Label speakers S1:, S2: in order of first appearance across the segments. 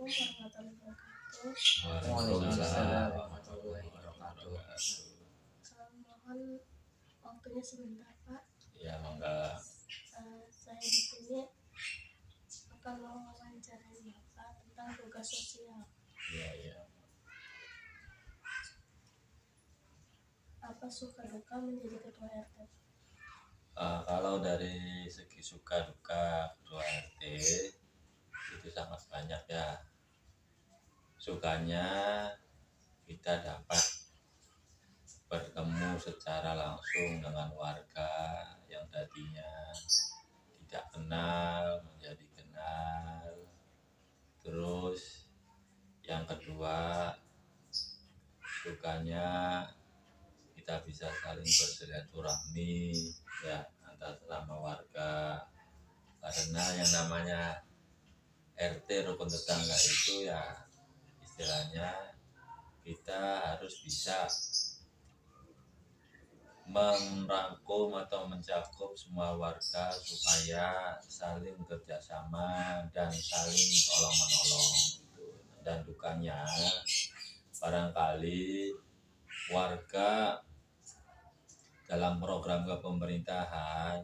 S1: warahmatullahi wabarakatuh.
S2: Waalaikumsalam warahmatullahi wabarakatuh.
S1: Mohon waktunya sebentar, Pak.
S2: Ya, mangga.
S1: Saya di sini akan mewawancarai Bapak tentang tugas sosial.
S2: Iya.
S1: Apa suka duka menjadi ketua RT?
S2: Kalau dari segi suka duka ketua RT itu sangat banyak ya. Sukanya kita dapat bertemu secara langsung dengan warga yang tadinya tidak kenal menjadi kenal. Terus yang kedua, sukanya kita bisa saling bersilaturahmi ya antar sesama warga, karena yang namanya RT rukun tetangga itu ya istilahnya kita harus bisa merangkum atau mencakup semua warga supaya saling kerjasama dan saling tolong menolong gitu. Dan dukanya barangkali warga dalam program kepemerintahan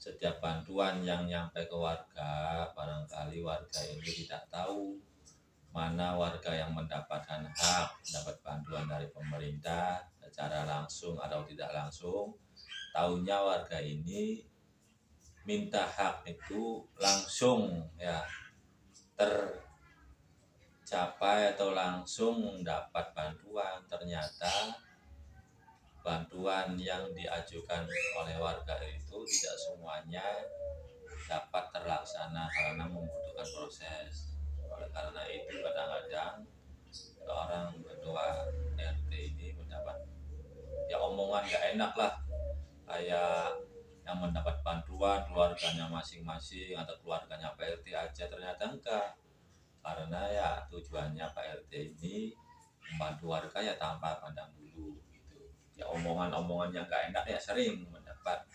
S2: setiap bantuan yang nyampe ke warga, barangkali warga ini tidak tahu mana warga yang mendapatkan hak, mendapat bantuan dari pemerintah secara langsung atau tidak langsung. Tahunya warga ini minta hak itu langsung ya tercapai atau langsung mendapat bantuan. Ternyata bantuan yang diajukan oleh warga itu tidak semuanya dapat terlaksana karena membutuhkan proses. Oleh karena itu kadang-kadang seorang ketua RT ini mendapat ya omongan gak enak lah, kayak yang mendapat bantuan keluarganya masing-masing atau keluarganya Pak RT aja. Ternyata enggak, karena ya tujuannya Pak RT ini membantu warga ya tanpa pandang bulu gitu. Ya omongan-omongan yang gak enak ya sering mendapat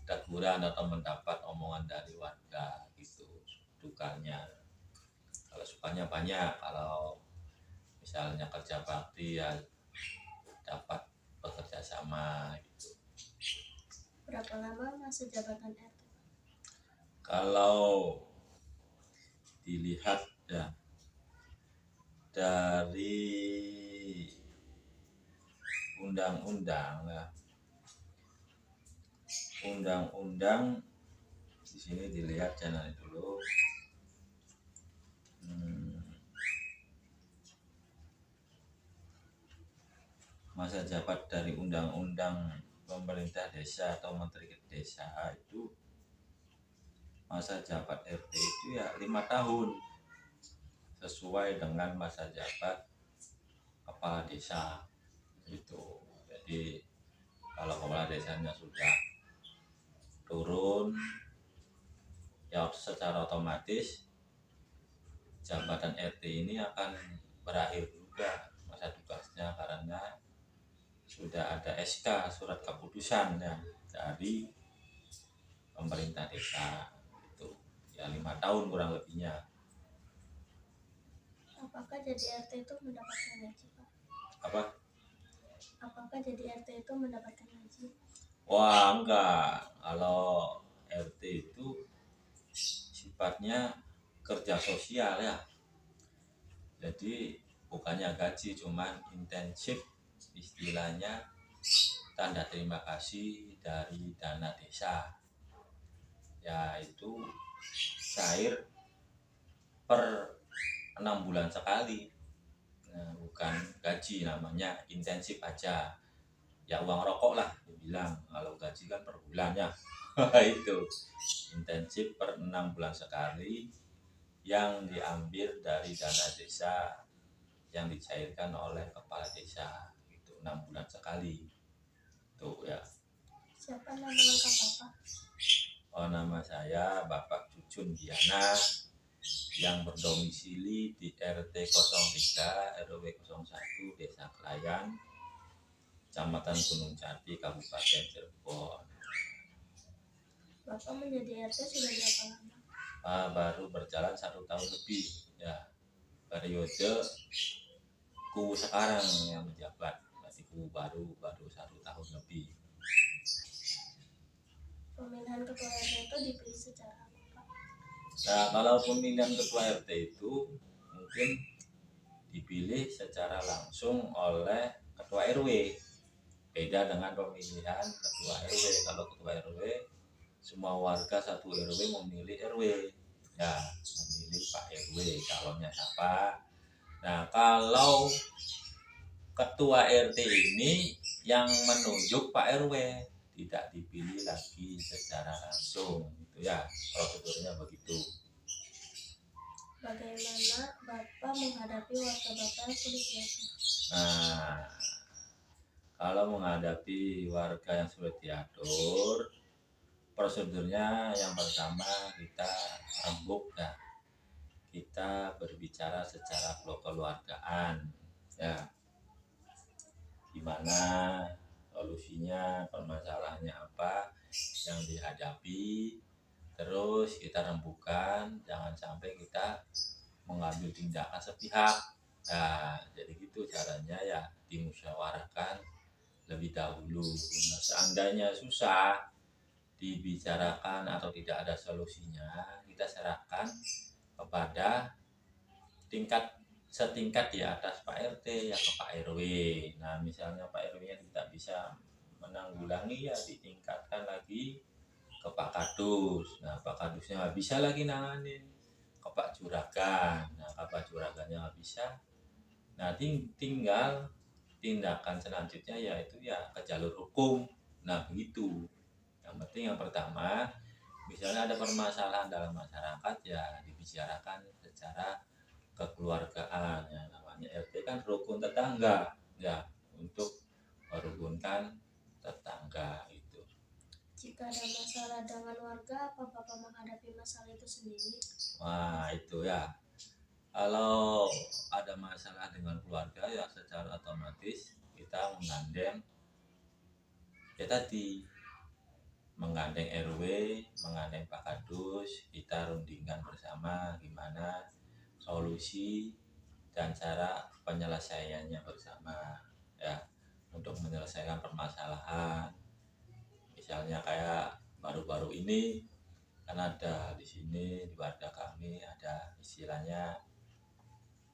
S2: teguran atau mendapat omongan dari warga gitu. Dukanya, kalau sukanya banyak, kalau misalnya kerja bakti ya dapat bekerja sama gitu.
S1: Berapa lama masa jabatan RT?
S2: Kalau dilihat ya dari undang-undang ya, undang-undang di sini dilihat channel dulu. Masa jabat dari undang-undang pemerintah desa atau menteri desa itu, masa jabat RT itu ya 5 tahun sesuai dengan masa jabat kepala desa gitu. Jadi kalau kepala desanya sudah turun ya secara otomatis jabatan RT ini akan berakhir juga masa tugasnya, karena sudah ada SK surat keputusan ya dari pemerintah desa itu ya 5 tahun kurang lebihnya.
S1: Apakah jadi RT itu mendapatkan gaji, Pak?
S2: Apa?
S1: Apakah jadi RT itu mendapatkan gaji?
S2: Wah, enggak. Kalau RT itu sifatnya kerja sosial ya. Jadi bukannya gaji, cuman intensif, istilahnya tanda terima kasih dari dana desa. Ya itu cair per 6 bulan sekali. Nah, bukan gaji, namanya intensif aja. Ya uang rokok lah dibilang, kalau gaji kan per bulan ya. Itu intensif per 6 bulan sekali yang diambil dari dana desa yang dicairkan oleh kepala desa. Itu 6 bulan sekali tuh ya.
S1: Siapa nama lengkap Bapak?
S2: Oh, nama saya Bapak Cucun Diana yang berdomisili di RT 03 RW 01 Desa Kelayan, Kecamatan Gunung Jati, Kabupaten Cirebon.
S1: Bapak menjadi RT sudah berapa lama?
S2: Baru berjalan 1 tahun lebih. ya periode ku sekarang yang menjabat, masih ku baru 1 tahun lebih.
S1: Pemilihan ketua RT itu dipilih secara apa, Pak?
S2: Nah, kalau pemilihan ketua RT itu mungkin dipilih secara langsung oleh ketua RW. Beda dengan pemilihan ketua RW. Kalau ketua RW, semua warga satu RW memilih RW. Ya, memilih Pak RW, calonnya siapa. Nah, kalau ketua RT ini yang menunjuk Pak RW, tidak dipilih lagi secara langsung, gitu ya, prosedurnya begitu.
S1: Bagaimana Bapak menghadapi warga Bapak yang sulit diatur?
S2: Nah, kalau menghadapi warga yang sulit diatur, prosedurnya yang pertama kita rembuk ya, kita berbicara secara kekeluargaan ya, gimana solusinya, permasalahannya apa yang dihadapi, terus kita rembukan, jangan sampai kita mengambil tindakan sepihak. Nah, jadi gitu caranya ya, dimusyawarahkan lebih dahulu. Nah, seandainya susah dibicarakan atau tidak ada solusinya, kita serahkan kepada setingkat di atas Pak RT ya, ke Pak RW. Nah, misalnya Pak RW-nya tidak bisa menanggulangi, ya ditingkatkan lagi ke Pak Kadus. Nah, Pak Kadusnya nggak bisa lagi nanganin, ke Pak Juragan. Nah, ke Pak Juragannya nggak bisa. Nah, tinggal tindakan selanjutnya yaitu ya ke jalur hukum. Nah, begitu. Yang penting yang pertama, misalnya ada permasalahan dalam masyarakat, ya dibicarakan secara kekeluargaan. Ya, namanya RT kan rukun tetangga, ya, untuk merukunkan tetangga itu.
S1: Jika ada masalah dengan warga, apa Bapak menghadapi masalah itu sendiri?
S2: Wah, itu ya. Kalau ada masalah dengan keluarga, ya secara otomatis kita menggandeng, ya tadi, menggandeng RW, menggandeng Pak Kadus, kita rundingkan bersama gimana solusi dan cara penyelesaiannya bersama ya, untuk menyelesaikan permasalahan. Misalnya kayak baru-baru ini kan ada di sini di warga kami ada istilahnya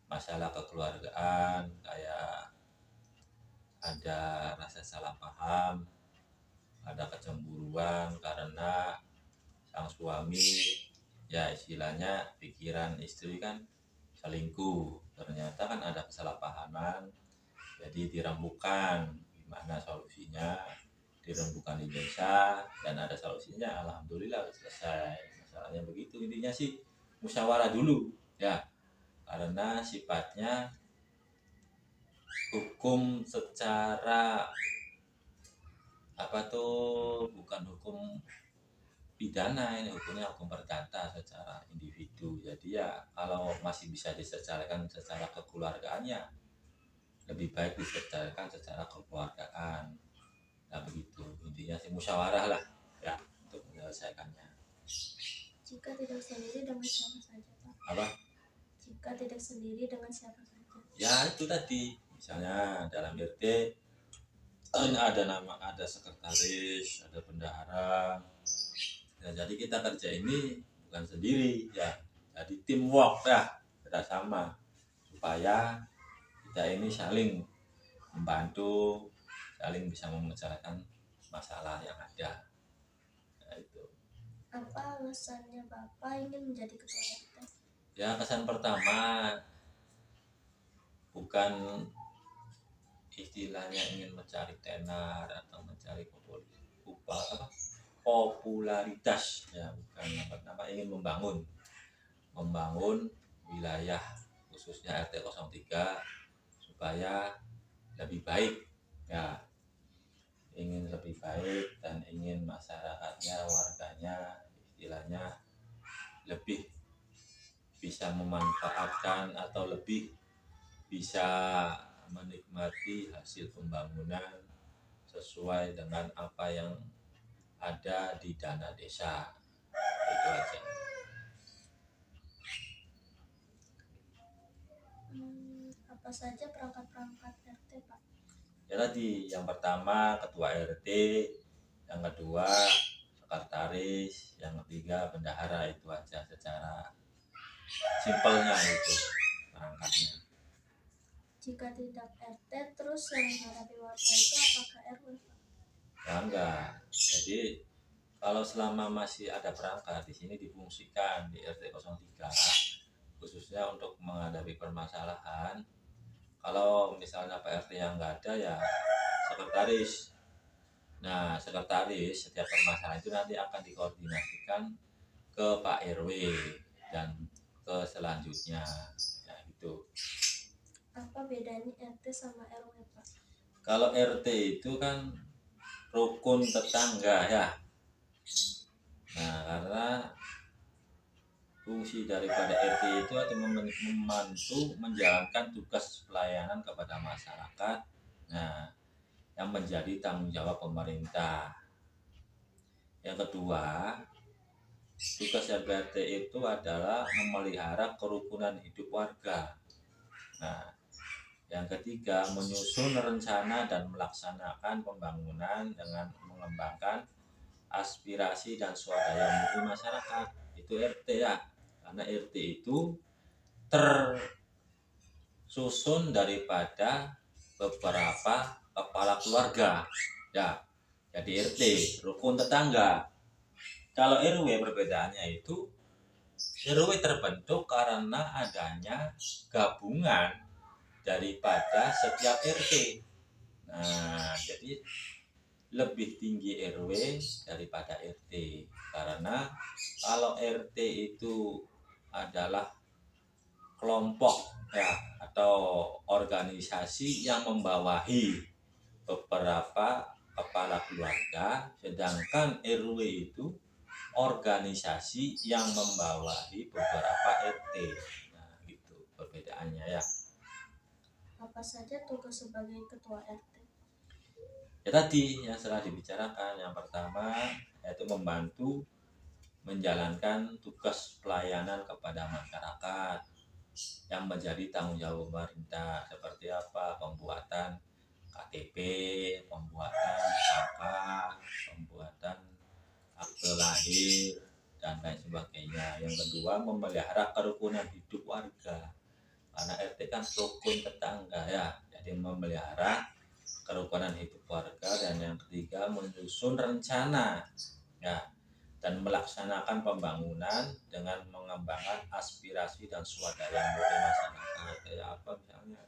S2: masalah kekeluargaan, kayak ada rasa salah paham, ada kecemburuan karena sang suami, ya istilahnya pikiran istri kan selingkuh. Ternyata kan ada kesalahpahaman, jadi dirembukan gimana solusinya, dirembukan di desa dan ada solusinya, alhamdulillah selesai masalahnya. Begitu intinya sih, musyawarah dulu ya, karena sifatnya hukum secara apa tuh, bukan hukum pidana, ini hukumnya hukum perdata secara individu. Jadi ya kalau masih bisa diselesaikan secara kekeluargaannya, lebih baik diselesaikan secara kekeluargaan. Nah begitu intinya sih, musyawarah lah ya untuk menyelesaikannya.
S1: Jika tidak sendiri, dengan siapa saja, Pak?
S2: Apa?
S1: Jika tidak sendiri, dengan siapa saja?
S2: Ya itu tadi, misalnya dalam RT ada sekretaris, ada bendahara. Ya, jadi kita kerja ini bukan sendiri ya, jadi teamwork ya, kerjasama supaya kita ini saling membantu, saling bisa memecahkan masalah yang ada. Nah, itu.
S1: Apa alasannya Bapak ingin menjadi ketua RT?
S2: Ya, kesan pertama bukan istilahnya ingin mencari tenar atau mencari popularitas ya, bukan. Yang pertama ingin membangun wilayah khususnya RT 03 supaya lebih baik ya, ingin lebih baik dan ingin masyarakatnya, warganya istilahnya lebih bisa memanfaatkan atau lebih bisa menikmati hasil pembangunan sesuai dengan apa yang ada di dana desa. Itu aja.
S1: Apa saja perangkat-perangkat RT, Pak?
S2: Ya tadi, yang pertama ketua RT, yang kedua sekretaris, yang ketiga bendahara. Itu aja secara simpelnya itu perangkatnya.
S1: Jika tidak RT, terus yang menghadapi warga itu apakah RW, Pak?
S2: Ya enggak. Jadi kalau selama masih ada perangkat di sini difungsikan di RT 03 khususnya untuk menghadapi permasalahan. Kalau misalnya Pak RT yang enggak ada ya sekretaris. Nah, sekretaris setiap permasalahan itu nanti akan dikoordinasikan ke Pak RW dan ke selanjutnya. Nah, itu.
S1: Apa bedanya RT sama RW, Pak?
S2: Kalau RT itu kan rukun tetangga ya. Nah, karena fungsi daripada RT itu adalah membantu menjalankan tugas pelayanan kepada masyarakat. Nah, yang menjadi tanggung jawab pemerintah. Yang kedua, tugas RT itu adalah memelihara kerukunan hidup warga. Nah, yang ketiga, menyusun rencana dan melaksanakan pembangunan dengan mengembangkan aspirasi dan swadaya murni masyarakat. Itu RT ya. Karena RT itu tersusun daripada beberapa kepala keluarga. Ya, jadi RT, rukun tetangga. Kalau RW perbedaannya itu RW terbentuk karena adanya gabungan daripada setiap RT. Nah, jadi lebih tinggi RW daripada RT karena kalau RT itu adalah kelompok ya atau organisasi yang membawahi beberapa kepala keluarga, sedangkan RW itu organisasi yang membawahi beberapa RT. Nah, itu perbedaannya ya.
S1: Apa saja tugas sebagai ketua RT?
S2: Ya tadi yang telah dibicarakan, yang pertama yaitu membantu menjalankan tugas pelayanan kepada masyarakat yang menjadi tanggung jawab pemerintah, seperti apa? Pembuatan KTP, pembuatan KK, pembuatan akte lahir, dan lain sebagainya. Yang kedua, memelihara kerukunan hidup warga. Karena RT kan rukun tetangga ya, jadi memelihara kerukunan hidup warga. Dan yang ketiga, menyusun rencana ya dan melaksanakan pembangunan dengan mengembangkan aspirasi dan swadaya murni masyarakat. Kayak apa misalnya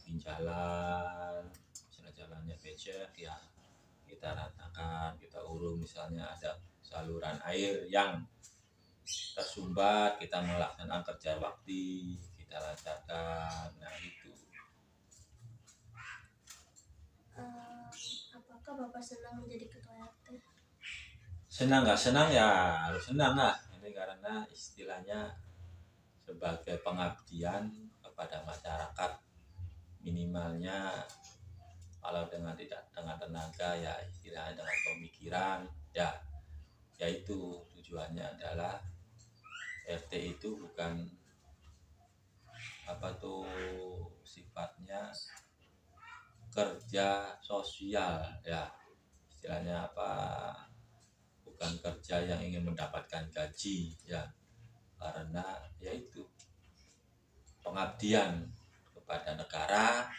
S2: bikin jalan, misalnya jalannya becek ya kita ratakan, kita urung. Misalnya ada saluran air yang tersumbat, kita melaksanakan kerja bakti, kita lancarkan. Nah itu.
S1: Apakah Bapak senang menjadi ketua RT?
S2: Senang nggak senang ya harus senang lah. Ini karena istilahnya sebagai pengabdian kepada masyarakat, minimalnya kalau tidak dengan tenaga ya istilahnya dengan pemikiran ya, yaitu tujuannya adalah RT itu bukan apa tuh sifatnya kerja sosial ya, istilahnya apa, bukan kerja yang ingin mendapatkan gaji ya, karena yaitu pengabdian kepada negara.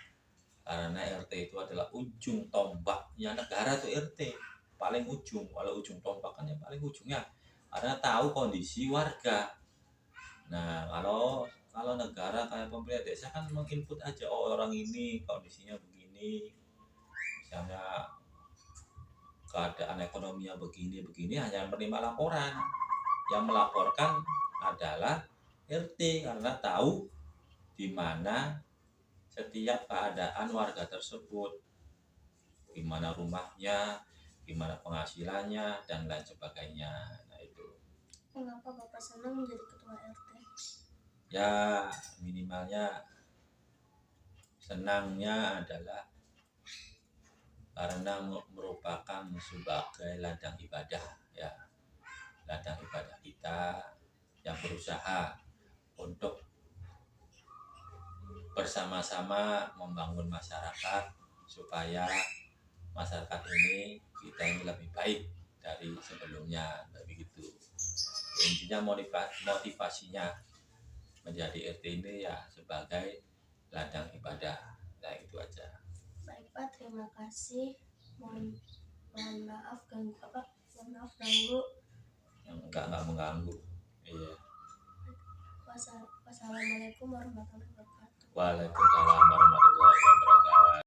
S2: Karena RT itu adalah ujung tombaknya negara tuh RT, paling ujung. Kalau ujung tombak kan yang paling ujungnya, karena tahu kondisi warga. Nah kalau negara kayak pemerintah desa kan menginput aja, oh orang ini kondisinya begini, misalnya keadaan ekonominya begini hanya menerima laporan. Yang melaporkan adalah RT karena tahu di mana setiap keadaan warga tersebut, gimana rumahnya, gimana penghasilannya, dan lain sebagainya. Nah itu.
S1: Mengapa Bapak senang menjadi ketua RT?
S2: Ya minimalnya senangnya adalah karena merupakan sebagai ladang ibadah ya, ladang ibadah kita yang berusaha untuk bersama-sama membangun masyarakat supaya masyarakat ini kita ini lebih baik dari sebelumnya, begitu. Intinya motivasinya menjadi RT ini ya sebagai ladang ibadah. Nah itu aja.
S1: Baik Pak, terima kasih. Mohon maaf ganggu mohon maaf ganggu.
S2: Yang enggak mengganggu. Iya.
S1: Wassalamualaikum warahmatullahi wabarakatuh.
S2: Waalaikumsalam warahmatullahi wabarakatuh.